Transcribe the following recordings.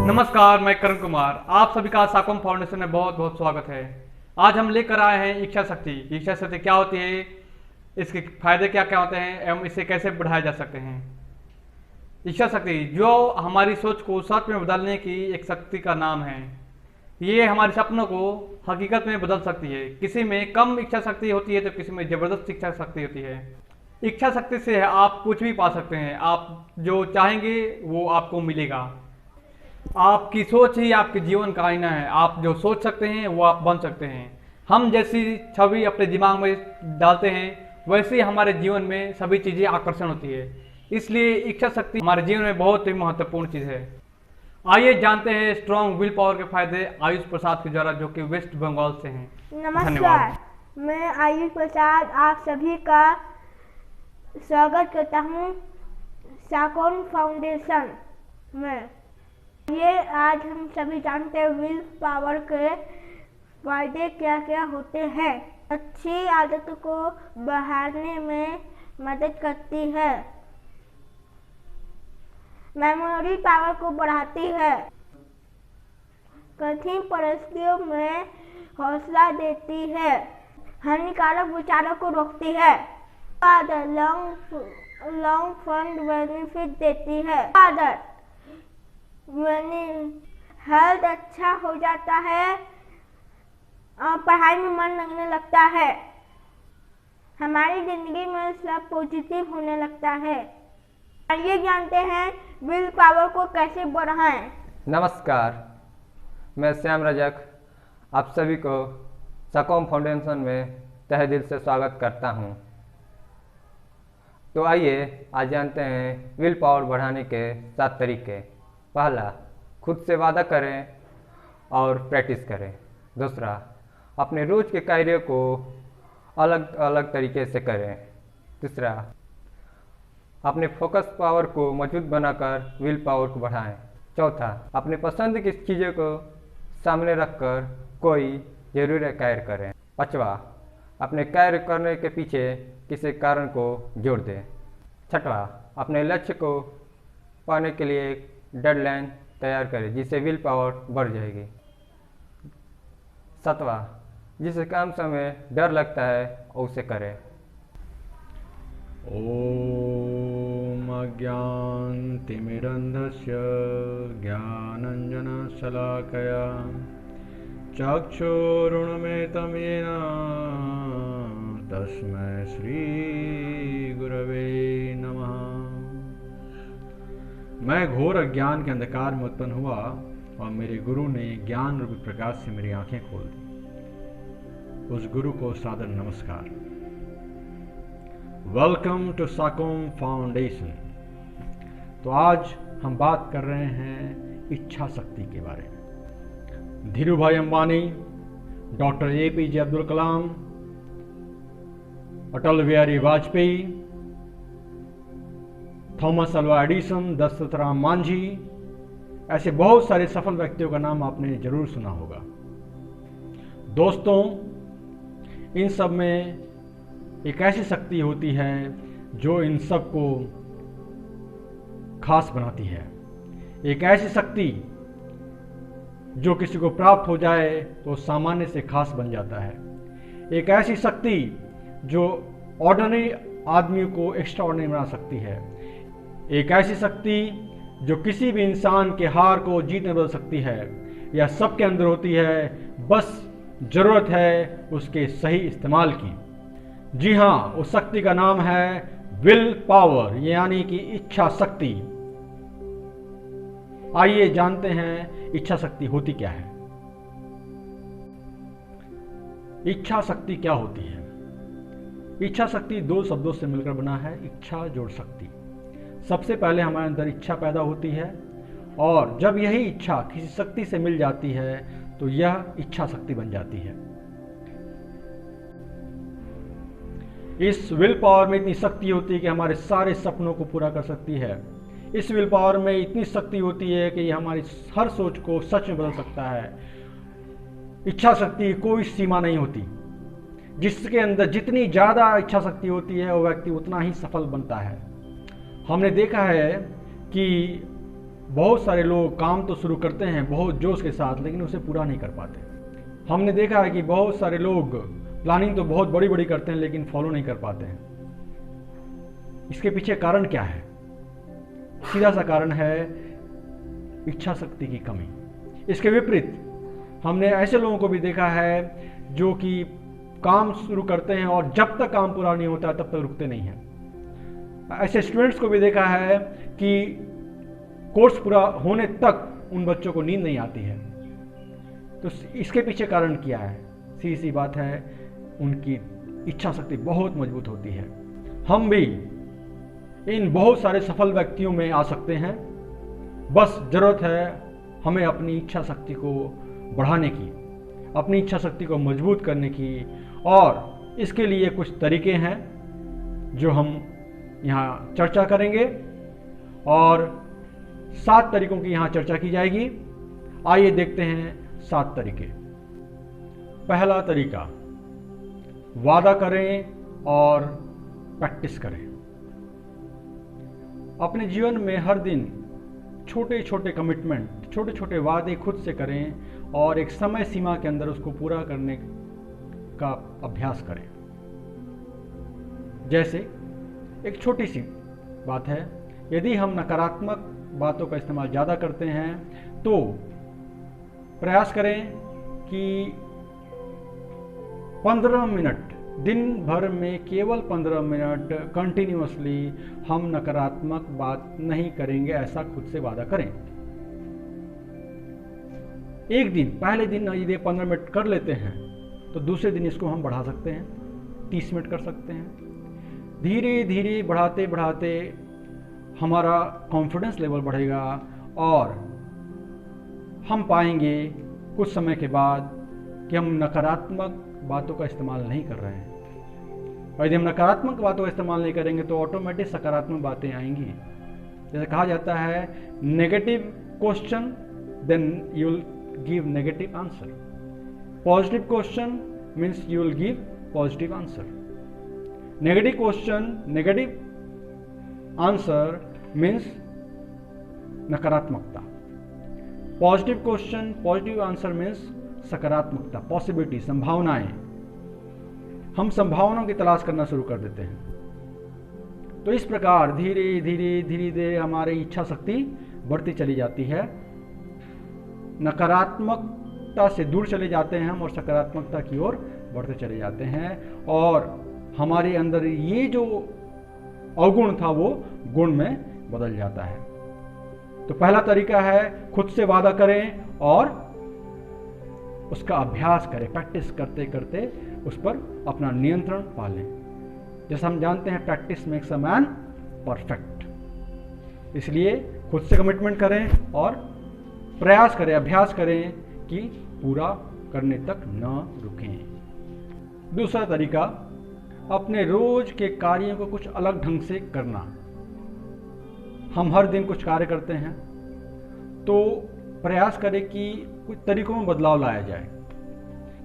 नमस्कार, मैं करण कुमार। आप सभी का साकोम फाउंडेशन में बहुत बहुत स्वागत है। आज हम लेकर आए हैं इच्छा शक्ति। इच्छा शक्ति क्या होती है, इसके फायदे क्या क्या होते हैं एवं इसे कैसे बढ़ाए जा सकते हैं। इच्छा शक्ति जो हमारी सोच को सच में बदलने की एक शक्ति का नाम है। ये हमारे सपनों को हकीकत में बदल सकती है। किसी में कम इच्छा शक्ति होती है तो किसी में जबरदस्त इच्छा शक्ति होती है। इच्छा शक्ति से आप कुछ भी पा सकते हैं। आप जो चाहेंगे वो आपको मिलेगा। आपकी सोच ही आपके जीवन का आईना है। आप जो सोच सकते हैं वो आप बन सकते हैं। हम जैसी छवि अपने दिमाग में डालते हैं वैसे ही हमारे जीवन में सभी चीज़ें आकर्षण होती है। इसलिए इच्छा शक्ति हमारे जीवन में बहुत ही महत्वपूर्ण चीज़ है। आइए जानते हैं स्ट्रॉन्ग विल पावर के फायदे आयुष प्रसाद के द्वारा, जो कि वेस्ट बंगाल से हैं। नमस्कार, मैं आयुष प्रसाद आप सभी का स्वागत करता हूँ साकोम फाउंडेशन में। ये आज हम सभी जानते हैं विल पावर के फायदे क्या क्या होते हैं। अच्छी आदतों को बढ़ाने में मदद करती है, मेमोरी पावर को बढ़ाती है, कठिन परिस्थितियों में हौसला देती है, हानिकारक विचारों को रोकती है, लॉन्ग फंड बेनिफिट देती है, आदत हेल्थ अच्छा हो जाता है और पढ़ाई में मन लगने लगता है, हमारी जिंदगी में सब पॉजिटिव होने लगता है। आइए जानते हैं विल पावर को कैसे बढ़ाएं। नमस्कार, मैं श्याम रजक आप सभी को साकोम फाउंडेशन में तहे दिल से स्वागत करता हूं। तो आइए आज जानते हैं विल पावर बढ़ाने के 7 तरीके। पहला, खुद से वादा करें और प्रैक्टिस करें। दूसरा, अपने रोज के कार्यों को अलग अलग तरीके से करें। तीसरा, अपने फोकस पावर को मजबूत बनाकर विल पावर को बढ़ाएं। चौथा, अपने पसंद की चीज़ों को सामने रखकर कोई जरूरी कार्य करें। पांचवा, अपने कार्य करने के पीछे किसी कारण को जोड़ दें। छठवा, अपने लक्ष्य को पाने के लिए एक डेडलाइन तैयार करें जिससे विल पावर बढ़ जाएगी। सातवां, जिस काम समय डर लगता है उसे करें। ओम अज्ञानतिमिरन्धस्य ज्ञानाञ्जनशलाकया चक्षुरुन्मिलितं येन तस्मै श्रीगुरवे नमः। मैं घोर अज्ञान के अंधकार में उत्पन्न हुआ और मेरे गुरु ने ज्ञान रूपी प्रकाश से मेरी आंखें खोल दी। उस गुरु को सादर नमस्कार। Welcome to Sakom Foundation. तो आज हम बात कर रहे हैं इच्छा शक्ति के बारे में। Dhirubhai Ambani, doctor APJ Abdul Kalam, Atal Bihari Vajpayee, Thomas Alva Edison, Dashrath Ram Manjhi, ऐसे बहुत सारे सफल व्यक्तियों का नाम आपने जरूर सुना होगा। दोस्तों, इन सब में एक ऐसी शक्ति होती है जो इन सब को खास बनाती है। एक ऐसी शक्ति जो किसी को प्राप्त हो जाए तो सामान्य से खास बन जाता है। एक ऐसी शक्ति जो ऑर्डिनरी आदमी को एक्स्ट्रा ऑर्डिनरी बना सकती है। एक ऐसी शक्ति जो किसी भी इंसान के हार को जीत में बदल सकती है। यह सबके अंदर होती है, बस जरूरत है उसके सही इस्तेमाल की। जी हाँ, उस शक्ति का नाम है विल पावर, यानी कि इच्छा शक्ति। आइए जानते हैं इच्छा शक्ति होती क्या है। इच्छा शक्ति क्या होती है? इच्छा शक्ति 2 शब्दों से मिलकर बना है, इच्छा जोड़ शक्ति। सबसे पहले हमारे अंदर इच्छा पैदा होती है और जब यही इच्छा किसी शक्ति से मिल जाती है तो यह इच्छा शक्ति बन जाती है। इस विल पावर में इतनी शक्ति होती है कि हमारे सारे सपनों को पूरा कर सकती है। इस विल पावर में इतनी शक्ति होती है कि यह हमारी हर सोच को सच में बदल सकता है। इच्छा शक्ति की कोई सीमा नहीं होती। जिसके अंदर जितनी ज़्यादा इच्छा शक्ति होती है वो व्यक्ति उतना ही सफल बनता है। हमने देखा है कि बहुत सारे लोग काम तो शुरू करते हैं बहुत जोश के साथ, लेकिन उसे पूरा नहीं कर पाते। हमने देखा है कि बहुत सारे लोग प्लानिंग तो बहुत बड़ी बड़ी करते हैं लेकिन फॉलो नहीं कर पाते हैं। इसके पीछे कारण क्या है? सीधा सा कारण है इच्छा शक्ति की कमी। इसके विपरीत हमने ऐसे लोगों को भी देखा है जो कि काम शुरू करते हैं और जब तक काम पूरा नहीं होता तब तक रुकते नहीं हैं। ऐसे स्टूडेंट्स को भी देखा है कि कोर्स पूरा होने तक उन बच्चों को नींद नहीं आती है। तो इसके पीछे कारण क्या है? सीधी सी बात है, उनकी इच्छा शक्ति बहुत मजबूत होती है। हम भी इन बहुत सारे सफल व्यक्तियों में आ सकते हैं, बस जरूरत है हमें अपनी इच्छा शक्ति को बढ़ाने की, अपनी इच्छा शक्ति को मजबूत करने की। और इसके लिए कुछ तरीके हैं जो हम यहाँ चर्चा करेंगे और 7 तरीकों की यहाँ चर्चा की जाएगी। आइए देखते हैं 7 तरीके। पहला तरीका, वादा करें और प्रैक्टिस करें। अपने जीवन में हर दिन छोटे छोटे कमिटमेंट, छोटे छोटे वादे खुद से करें और एक समय सीमा के अंदर उसको पूरा करने का अभ्यास करें। जैसे एक छोटी सी बात है, यदि हम नकारात्मक बातों का इस्तेमाल ज़्यादा करते हैं तो प्रयास करें कि 15 मिनट, दिन भर में केवल 15 मिनट कंटिन्यूअसली हम नकारात्मक बात नहीं करेंगे, ऐसा खुद से वादा करें। एक दिन, पहले दिन यदि 15 मिनट कर लेते हैं तो दूसरे दिन इसको हम बढ़ा सकते हैं, 30 मिनट कर सकते हैं। धीरे धीरे बढ़ाते बढ़ाते हमारा कॉन्फिडेंस लेवल बढ़ेगा और हम पाएंगे कुछ समय के बाद कि हम नकारात्मक बातों का इस्तेमाल नहीं कर रहे हैं। और यदि हम नकारात्मक बातों का इस्तेमाल नहीं करेंगे तो ऑटोमेटिक सकारात्मक बातें आएंगी। जैसे कहा जाता है, negative question then you will give negative answer, positive question means you will give positive answer, negative question negative answer means नकारात्मकता, positive question positive answer means सकारात्मकता, पॉसिबिलिटी, संभावनाएं। हम संभावनाओं की तलाश करना शुरू कर देते हैं। तो इस प्रकार धीरे धीरे धीरे धीरे हमारी इच्छा शक्ति बढ़ती चली जाती है। नकारात्मकता से दूर चले जाते हैं हम और सकारात्मकता की ओर बढ़ते चले जाते हैं और हमारे अंदर ये जो अवगुण था वो गुण में बदल जाता है। तो पहला तरीका है, खुद से वादा करें और उसका अभ्यास करें, प्रैक्टिस करते करते उस पर अपना नियंत्रण पालें। जैसे हम जानते हैं, practice makes a man perfect. इसलिए खुद से कमिटमेंट करें और प्रयास करें, अभ्यास करें कि पूरा करने तक न रुकें। दूसरा तरीका, अपने रोज के कार्यों को कुछ अलग ढंग से करना। हम हर दिन कुछ कार्य करते हैं तो प्रयास करें कि कुछ तरीकों में बदलाव लाया जाए।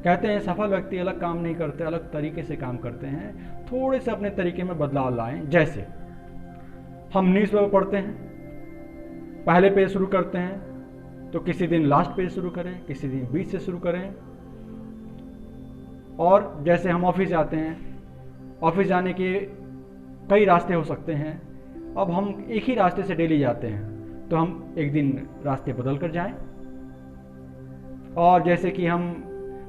कहते हैं सफल व्यक्ति अलग काम नहीं करते, अलग तरीके से काम करते हैं। थोड़े से अपने तरीके में बदलाव लाएं। जैसे हम न्यूज़पेपर पढ़ते हैं, पहले पेज शुरू करते हैं तो किसी दिन लास्ट पेज शुरू करें, किसी दिन बीच से शुरू करें। और जैसे हम ऑफिस जाते हैं, ऑफिस जाने के कई रास्ते हो सकते हैं। अब हम एक ही रास्ते से डेली जाते हैं तो हम एक दिन रास्ते बदल कर जाएं। और जैसे कि हम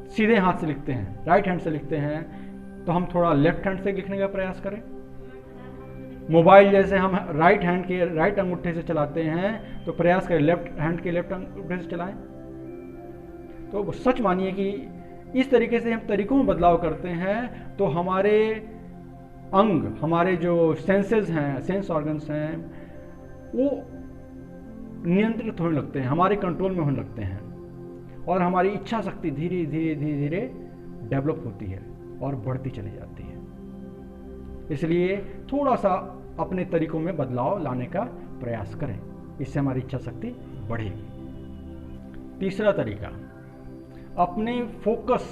सीधे हाथ से लिखते हैं, राइट हैंड से लिखते हैं, तो हम थोड़ा लेफ्ट हैंड से लिखने का प्रयास करें। मोबाइल जैसे हम राइट हैंड के राइट अंगूठे से चलाते हैं तो प्रयास करें लेफ्ट हैंड के लेफ्ट अंगूठे से चलाएं। तो सच मानिए कि इस तरीके से हम तरीकों में बदलाव करते हैं तो हमारे अंग, हमारे जो सेंसेस हैं, सेंस ऑर्गन्स हैं, वो नियंत्रित होने लगते हैं, हमारे कंट्रोल में होने लगते हैं और हमारी इच्छा शक्ति धीरे धीरे धीरे धीरे डेवलप होती है और बढ़ती चली जाती है। इसलिए थोड़ा सा अपने तरीकों में बदलाव लाने का प्रयास करें, इससे हमारी इच्छा शक्ति बढ़ेगी। तीसरा तरीका, अपने फोकस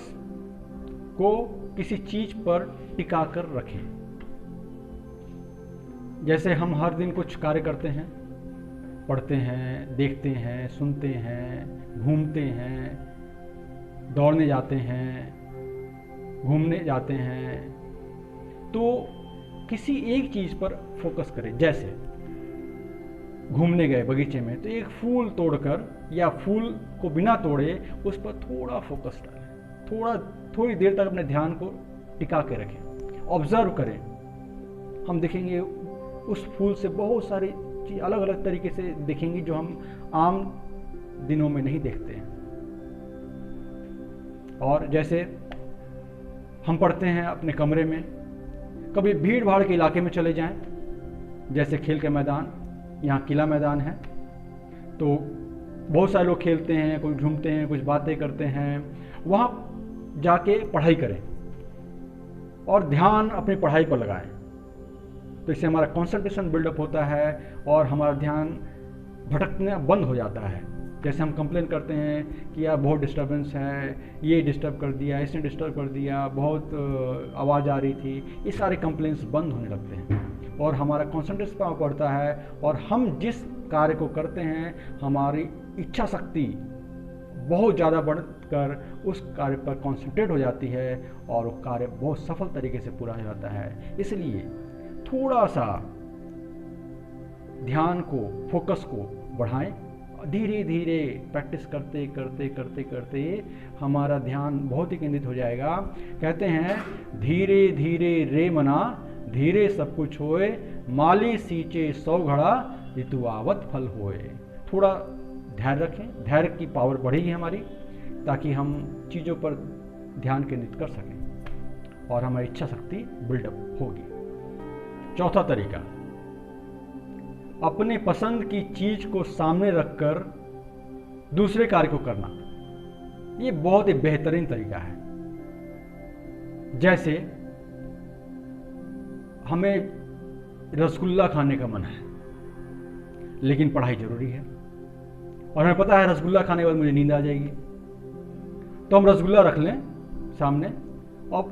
को किसी चीज पर टिका कर रखें। जैसे हम हर दिन कुछ कार्य करते हैं पढ़ते हैं, देखते हैं, सुनते हैं, घूमते हैं, दौड़ने जाते हैं, घूमने जाते हैं, तो किसी एक चीज़ पर फोकस करें। जैसे घूमने गए बगीचे में, तो एक फूल तोड़कर या फूल को बिना तोड़े उस पर थोड़ा फोकस डालें, थोड़ी देर तक अपने ध्यान को टिका के रखें, ऑब्जर्व करें। हम देखेंगे उस फूल से बहुत सारी चीज अलग अलग तरीके से देखेंगे जो हम आम दिनों में नहीं देखते हैं। और जैसे हम पढ़ते हैं अपने कमरे में, कभी भीड़ भाड़ के इलाके में चले जाएं, जैसे खेल के मैदान, यहाँ किला मैदान है, तो बहुत सारे लोग खेलते हैं, कुछ घूमते हैं, कुछ बातें करते हैं, वहाँ जाके पढ़ाई करें और ध्यान अपनी पढ़ाई पर लगाएं। तो इससे हमारा कंसंट्रेशन बिल्डअप होता है और हमारा ध्यान भटकना बंद हो जाता है। जैसे हम कंप्लेन करते हैं कि यार बहुत डिस्टर्बेंस है, ये डिस्टर्ब कर दिया, इसने डिस्टर्ब कर दिया, बहुत आवाज़ आ रही थी, ये सारे कंप्लेंट्स बंद होने लगते हैं और हमारा कंसंट्रेशन पावर बढ़ता है और हम जिस कार्य को करते हैं हमारी इच्छा शक्ति बहुत ज़्यादा बढ़कर उस कार्य पर कंसंट्रेट हो जाती है और वो कार्य बहुत सफल तरीके से पूरा हो जाता है। इसलिए थोड़ा सा ध्यान को, फोकस को बढ़ाएं, धीरे धीरे प्रैक्टिस करते करते करते करते हमारा ध्यान बहुत ही केंद्रित हो जाएगा। कहते हैं धीरे धीरे रे मना, धीरे सब कुछ होए, माली सींचे 100 घड़ा, ऋतु आवत फल होए। थोड़ा धैर्य रखें, धैर्य की पावर बढ़ेगी हमारी, ताकि हम चीज़ों पर ध्यान केंद्रित कर सकें और हमारी इच्छा शक्ति बिल्डअप होगी। चौथा तरीका, अपने पसंद की चीज को सामने रखकर दूसरे कार्य को करना। ये बहुत ही बेहतरीन तरीका है। जैसे हमें रसगुल्ला खाने का मन है, लेकिन पढ़ाई जरूरी है और हमें पता है रसगुल्ला खाने के बाद मुझे नींद आ जाएगी, तो हम रसगुल्ला रख लें सामने और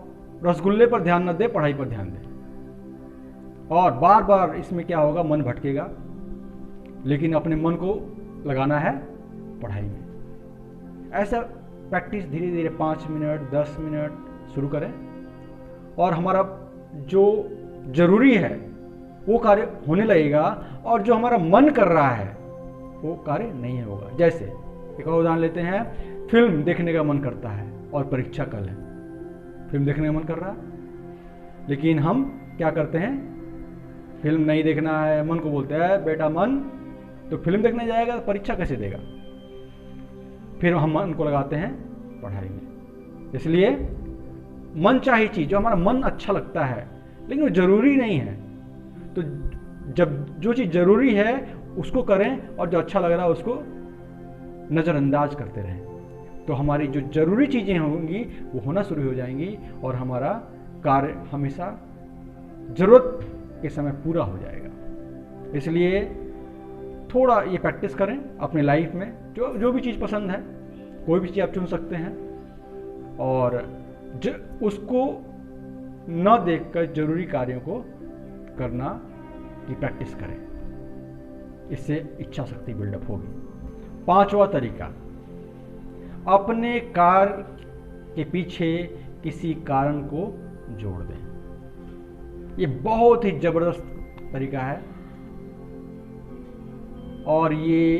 रसगुल्ले पर ध्यान न दें, पढ़ाई पर ध्यान दें। और बार बार इसमें क्या होगा, मन भटकेगा, लेकिन अपने मन को लगाना है पढ़ाई में। ऐसा प्रैक्टिस धीरे धीरे 5 मिनट 10 मिनट शुरू करें और हमारा जो जरूरी है वो कार्य होने लगेगा और जो हमारा मन कर रहा है वो कार्य नहीं होगा। जैसे एक और उदाहरण लेते हैं, फिल्म देखने का मन करता है और परीक्षा कल है, फिल्म देखने का मन कर रहा है, लेकिन हम क्या करते हैं, फिल्म नहीं देखना है, मन को बोलते हैं बेटा मन तो फिल्म देखने जाएगा तो परीक्षा कैसे देगा, फिर हम मन को लगाते हैं पढ़ाई में। इसलिए मन चाही चीज, जो हमारा मन अच्छा लगता है लेकिन वो जरूरी नहीं है, तो जब जो चीज जरूरी है उसको करें और जो अच्छा लग रहा है उसको नजरअंदाज करते रहें, तो हमारी जो जरूरी चीजें होंगी वो होना शुरू हो जाएंगी और हमारा कार्य हमेशा जरूरत के समय पूरा हो जाएगा। इसलिए थोड़ा ये प्रैक्टिस करें अपने लाइफ में, जो भी चीज़ पसंद है कोई भी चीज़ आप चुन सकते हैं और उसको न देखकर जरूरी कार्यों को करना की प्रैक्टिस करें, इससे इच्छा शक्ति बिल्डअप होगी। 5वां तरीका, अपने कार्य के पीछे किसी कारण को जोड़ दें। ये बहुत ही जबरदस्त तरीका है और ये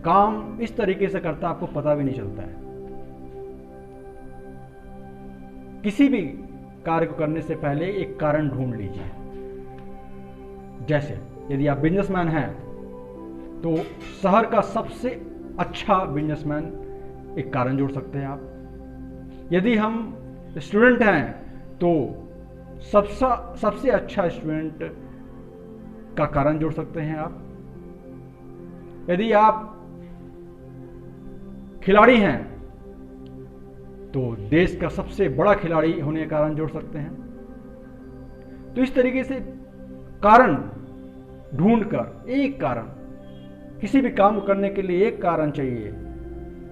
काम इस तरीके से करता आपको पता भी नहीं चलता है। किसी भी कार्य को करने से पहले एक कारण ढूंढ लीजिए। जैसे यदि आप बिजनेसमैन हैं तो शहर का सबसे अच्छा बिजनेसमैन एक कारण जोड़ सकते हैं आप। यदि हम स्टूडेंट हैं तो सबसे अच्छा स्टूडेंट का कारण जोड़ सकते हैं आप। यदि आप खिलाड़ी हैं तो देश का सबसे बड़ा खिलाड़ी होने का कारण जोड़ सकते हैं। तो इस तरीके से कारण ढूंढकर एक कारण, किसी भी काम करने के लिए एक कारण चाहिए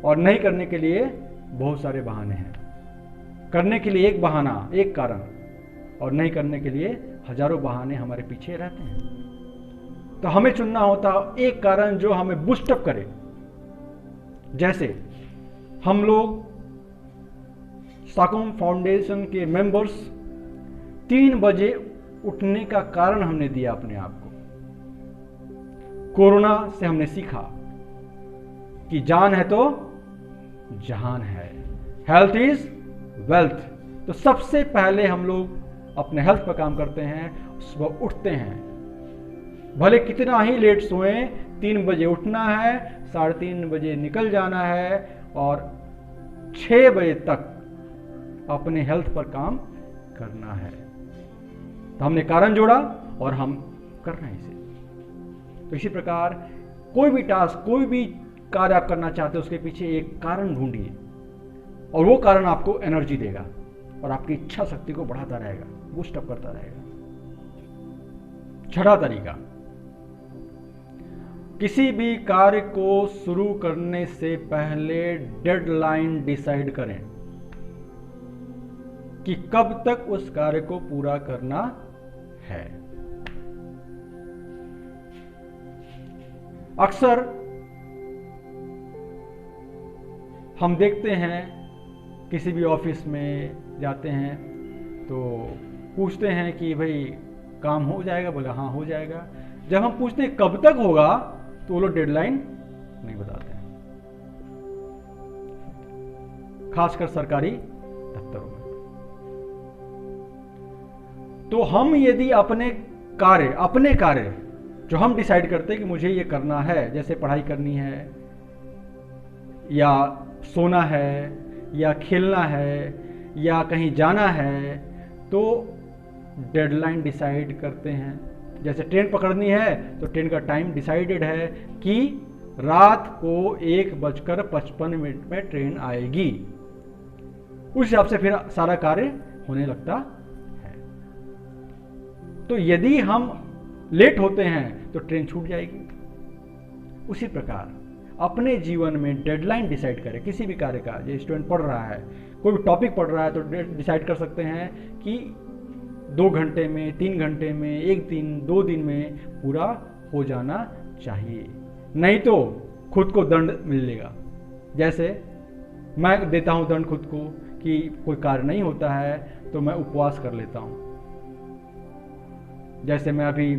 और नहीं करने के लिए बहुत सारे बहाने हैं। करने के लिए एक बहाना, एक कारण, और नहीं करने के लिए हजारों बहाने हमारे पीछे रहते हैं। तो हमें चुनना होता एक कारण जो हमें बूस्टअप करे। जैसे हम लोग साकोम फाउंडेशन के मेंबर्स 3 बजे उठने का कारण हमने दिया अपने आप को। कोरोना से हमने सीखा कि जान है तो जहान है, हेल्थ इज वेल्थ। तो सबसे पहले हम लोग अपने हेल्थ पर काम करते हैं, सुबह उठते हैं, भले कितना ही लेट सोएं, 3 बजे उठना है, 3:30 बजे निकल जाना है और 6 बजे तक अपने हेल्थ पर काम करना है। तो हमने कारण जोड़ा और हम कर रहे हैं इसे। तो इसी प्रकार कोई भी टास्क, कोई भी कार्य आप करना चाहते हो, उसके पीछे एक कारण ढूंढिए और वो कारण आपको एनर्जी देगा और आपकी इच्छा शक्ति को बढ़ाता रहेगा, बूस्टअप करता रहेगा। 6वां तरीका, किसी भी कार्य को शुरू करने से पहले डेडलाइन डिसाइड करें कि कब तक उस कार्य को पूरा करना है। अक्सर हम देखते हैं किसी भी ऑफिस में जाते हैं तो पूछते हैं कि भाई काम हो जाएगा, बोला हाँ हो जाएगा। जब हम पूछते हैं कब तक होगा तो वो लोग डेडलाइन नहीं बताते हैं, खासकर सरकारी दफ्तरों में। तो हम यदि अपने कार्य जो हम डिसाइड करते हैं कि मुझे ये करना है, जैसे पढ़ाई करनी है या सोना है या खेलना है या कहीं जाना है, तो डेडलाइन डिसाइड करते हैं। जैसे ट्रेन पकड़नी है तो ट्रेन का टाइम डिसाइडेड है कि रात को 1:55 में ट्रेन आएगी। उस हिसाब से फिर सारा कार्य होने लगता है। तो यदि हम लेट होते हैं तो ट्रेन छूट जाएगी। उसी प्रकार अपने जीवन में डेडलाइन डिसाइड करें किसी भी कार्य का। जो स्टूडेंट पढ़ रहा है, कोई भी टॉपिक पढ़ रहा है, तो डिसाइड कर सकते हैं कि 2 घंटे में, 3 घंटे में, 1 दिन, 2 दिन में पूरा हो जाना चाहिए, नहीं तो खुद को दंड मिलेगा। जैसे मैं देता हूं दंड खुद को कि कोई कार्य नहीं होता है तो मैं उपवास कर लेता हूं। जैसे मैं अभी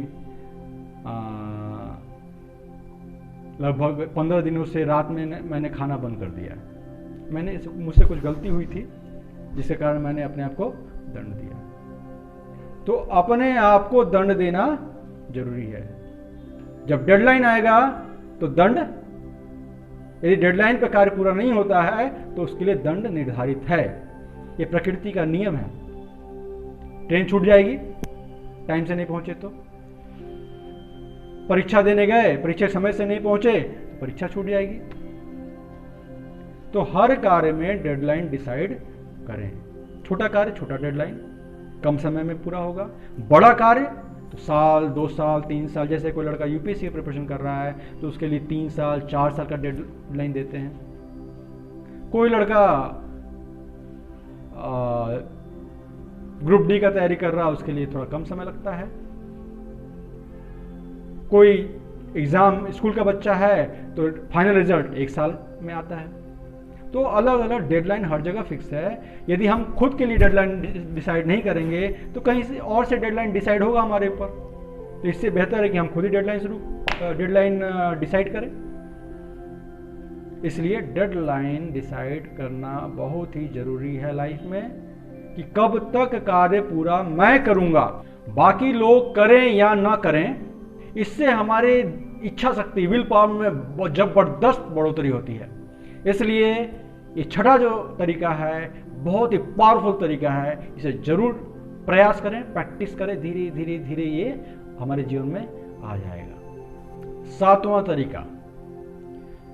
लगभग 15 दिनों से रात में मैंने खाना बंद कर दिया है। मुझसे कुछ गलती हुई थी जिसके कारण मैंने अपने आप को दंड दिया। तो अपने आप को दंड देना जरूरी है। जब डेडलाइन आएगा तो दंड, यदि डेडलाइन पर कार्य पूरा नहीं होता है तो उसके लिए दंड निर्धारित है। ये प्रकृति का नियम है। ट्रेन छूट जाएगी टाइम से नहीं पहुंचे तो, परीक्षा देने गए, परीक्षा समय से नहीं पहुंचे तो परीक्षा छूट जाएगी। तो हर कार्य में डेडलाइन डिसाइड करें। छोटा कार्य छोटा डेडलाइन, कम समय में पूरा होगा। बड़ा कार्य तो साल, 2 साल, 3 साल, जैसे कोई लड़का यूपीएससी की प्रिपरेशन कर रहा है तो उसके लिए 3 साल, 4 साल का डेडलाइन देते हैं। कोई लड़का ग्रुप डी का तैयारी कर रहा है, उसके लिए थोड़ा कम समय लगता है। कोई एग्जाम, स्कूल का बच्चा है तो फाइनल रिजल्ट 1 साल में आता है। तो अलग अलग डेडलाइन हर जगह फिक्स है। यदि हम खुद के लिए डेडलाइन डिसाइड नहीं करेंगे तो कहीं से और से डेडलाइन डिसाइड होगा हमारे ऊपर। तो इससे बेहतर है कि हम खुद ही डेडलाइन डिसाइड करें। इसलिए डेडलाइन डिसाइड करना बहुत ही जरूरी है लाइफ में कि कब तक कार्य पूरा मैं करूंगा, बाकी लोग करें या ना करें। इससे हमारे इच्छा शक्ति, विल पावर में जबरदस्त बढ़ोतरी होती है। इसलिए ये 6वां जो तरीका है बहुत ही पावरफुल तरीका है। इसे जरूर प्रयास करें, प्रैक्टिस करें, धीरे धीरे धीरे ये हमारे जीवन में आ जाएगा। 7वां तरीका,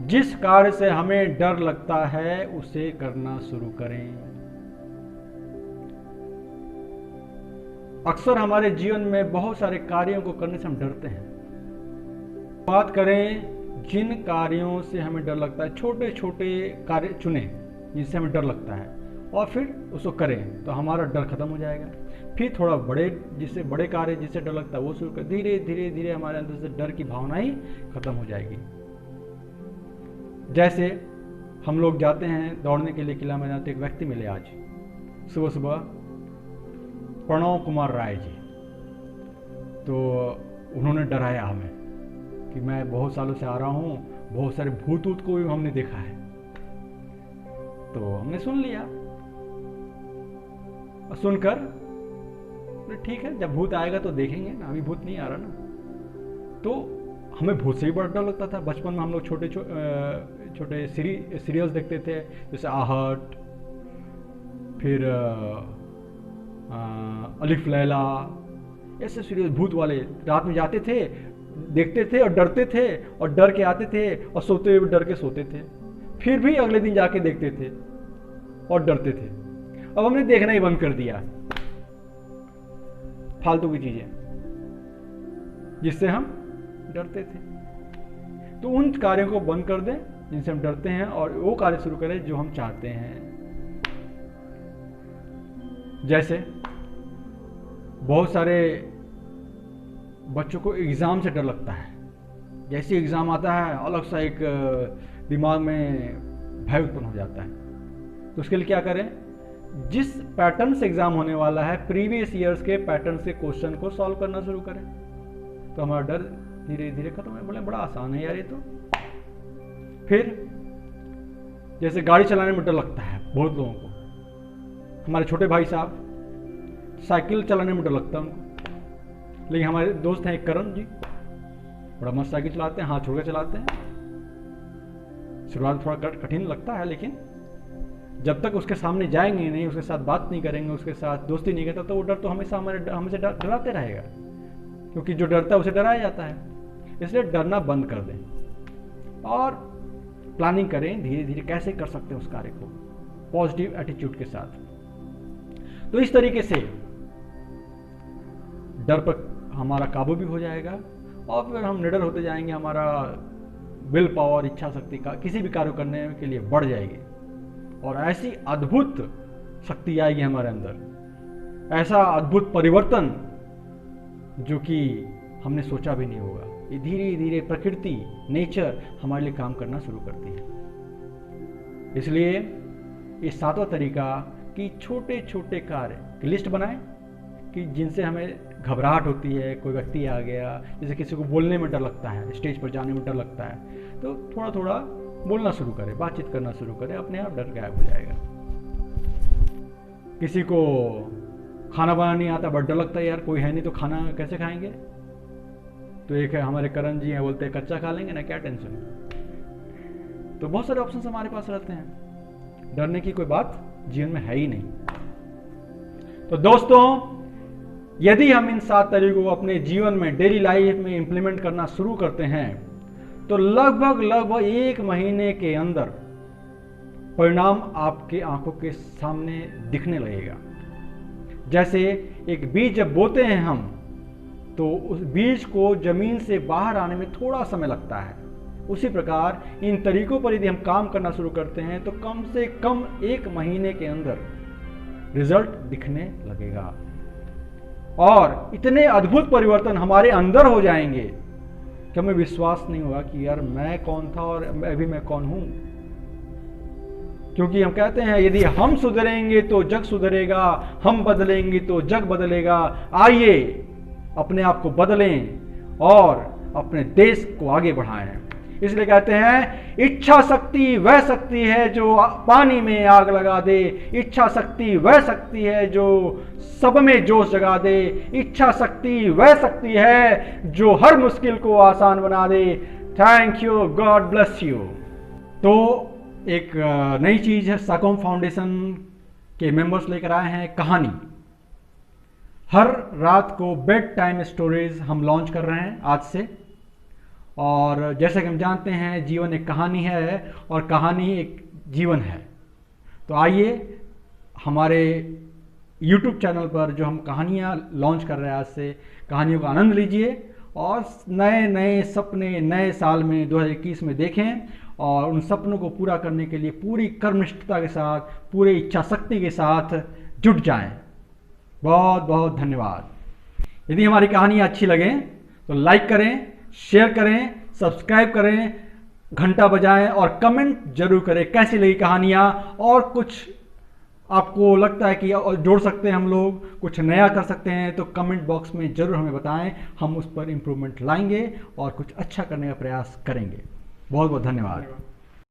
जिस कार्य से हमें डर लगता है उसे करना शुरू करें। अक्सर हमारे जीवन में बहुत सारे कार्यों को करने से हम डरते हैं। बात करें जिन कार्यों से हमें डर लगता है, छोटे छोटे कार्य चुनें जिनसे हमें डर लगता है और फिर उसको करें तो हमारा डर खत्म हो जाएगा। फिर थोड़ा बड़े, जिससे बड़े कार्य जिससे डर लगता है वो शुरू कर, धीरे धीरे धीरे हमारे अंदर से डर की भावना ही खत्म हो जाएगी। जैसे हम लोग जाते हैं दौड़ने के लिए किला मैदान, तो एक व्यक्ति मिले आज सुबह सुबह, प्रणव कुमार राय जी। तो उन्होंने डराया हमें कि मैं बहुत सालों से आ रहा हूँ, बहुत सारे भूत ऊत को भी हमने देखा है। तो हमने सुन लिया, और सुनकर ठीक है, जब भूत आएगा तो देखेंगे ना, अभी भूत नहीं आ रहा ना। तो हमें भूत से ही बड़ा डर लगता था। बचपन में हम लोग छोटे छोटे सीरियल्स देखते थे, जैसे आहट, फिर अलिफ लैला, ऐसे सीरियल भूत वाले। रात में जाते थे, देखते थे और डरते थे, और डर के आते थे और सोते हुए डर के सोते थे, फिर भी अगले दिन जाके देखते थे और डरते थे। अब हमने देखना ही बंद कर दिया फालतू की चीजें जिससे हम डरते थे। तो उन कार्यों को बंद कर दें जिनसे हम डरते हैं, और वो कार्य शुरू करें जो हम चाहते हैं। जैसे बहुत सारे बच्चों को एग्जाम से डर लगता है। जैसे एग्जाम आता है अलग सा एक दिमाग में भय उत्पन्न हो जाता है। तो उसके लिए क्या करें, जिस पैटर्न से एग्जाम होने वाला है, प्रीवियस ईयर्स के पैटर्न से क्वेश्चन को सॉल्व करना शुरू करें, तो हमारा डर धीरे धीरे खत्म है। बोले बड़ा आसान है यार ये तो। फिर जैसे गाड़ी चलाने में डर लगता है बहुत लोगों को, हमारे छोटे भाई साहब साइकिल चलाने में डर लगता है उनको, लेकिन हमारे दोस्त हैं एक करण जी, बड़ा मस्त साइकिल चलाते हैं, हाथ छोड़कर चलाते हैं। शुरुआत थोड़ा कठिन लगता है, लेकिन जब तक उसके सामने जाएंगे नहीं, उसके साथ बात नहीं करेंगे, उसके साथ दोस्ती नहीं करता, तो वो डर तो हमेशा हमसे डराते रहेगा, क्योंकि जो डरता है उसे डराया जाता है। इसलिए डरना बंद कर दें और प्लानिंग करें धीरे धीरे कैसे कर सकते हैं उस कार्य को पॉजिटिव एटीट्यूड के साथ। तो इस तरीके से डर पर हमारा काबू भी हो जाएगा, और फिर हम निडर होते जाएंगे। हमारा विल पावर, इच्छा शक्ति का किसी भी कार्य करने के लिए बढ़ जाएगी, और ऐसी अद्भुत शक्ति आएगी हमारे अंदर, ऐसा अद्भुत परिवर्तन जो कि हमने सोचा भी नहीं होगा। ये धीरे धीरे प्रकृति, नेचर हमारे लिए काम करना शुरू करती है। इसलिए ये 7वां तरीका कि छोटे छोटे कार्य की लिस्ट बनाएं कि जिनसे हमें घबराहट होती है। कोई व्यक्ति आ गया, जैसे किसी को बोलने में डर लगता है, स्टेज पर जाने में डर लगता है, तो थोड़ा थोड़ा बोलना शुरू करें, बातचीत करना शुरू करें, अपने आप डर गायब हो जाएगा। किसी को खाना बनाना नहीं आता, बड़ा डर लगता है यार कोई है नहीं तो खाना कैसे खाएंगे, तो एक है हमारे करण जी हैं, बोलते हैं कच्चा खा लेंगे ना, क्या टेंशन। तो बहुत सारे ऑप्शंस हमारे पास रहते हैं, डरने की कोई बात जीवन में है ही नहीं। तो दोस्तों, यदि हम इन 7 तरीकों को अपने जीवन में, डेली लाइफ में इंप्लीमेंट करना शुरू करते हैं, तो लगभग 1 महीने के अंदर परिणाम आपके आंखों के सामने दिखने लगेगा। जैसे एक बीज जब बोते हैं हम, तो उस बीज को जमीन से बाहर आने में थोड़ा समय लगता है। उसी प्रकार इन तरीकों पर यदि हम काम करना शुरू करते हैं, तो कम से कम 1 महीने के अंदर रिजल्ट दिखने लगेगा, और इतने अद्भुत परिवर्तन हमारे अंदर हो जाएंगे कि हमें विश्वास नहीं होगा कि यार मैं कौन था और अभी मैं कौन हूं। क्योंकि हम कहते हैं यदि हम सुधरेंगे तो जग सुधरेगा, हम बदलेंगे तो जग बदलेगा। आइए अपने आप को बदलें और अपने देश को आगे बढ़ाएं। इसलिए कहते हैं इच्छा शक्ति वह शक्ति है जो पानी में आग लगा दे, इच्छा शक्ति वह शक्ति है जो सब में जोश जगा दे, इच्छा शक्ति वह शक्ति है जो हर मुश्किल को आसान बना दे। Thank you, god bless you. तो एक नई चीज है, साकोम फाउंडेशन के मेंबर्स लेकर आए हैं कहानी। हर रात को बेड टाइम स्टोरीज हम लॉन्च कर रहे हैं आज से। और जैसे कि हम जानते हैं जीवन एक कहानी है और कहानी एक जीवन है। तो आइए हमारे YouTube चैनल पर जो हम कहानियाँ लॉन्च कर रहे हैं आज से, कहानियों का आनंद लीजिए और नए नए सपने नए साल में 2021 में देखें, और उन सपनों को पूरा करने के लिए पूरी कर्मनिष्ठता के साथ, पूरी इच्छा शक्ति के साथ जुट जाएं। बहुत बहुत धन्यवाद। यदि हमारी कहानी अच्छी लगे तो लाइक करें, शेयर करें, सब्सक्राइब करें, घंटा बजाएं और कमेंट जरूर करें कैसी लगी कहानियाँ, और कुछ आपको लगता है कि जोड़ सकते हैं हम लोग, कुछ नया कर सकते हैं, तो कमेंट बॉक्स में ज़रूर हमें बताएं। हम उस पर इम्प्रूवमेंट लाएंगे और कुछ अच्छा करने का प्रयास करेंगे। बहुत बहुत धन्यवाद।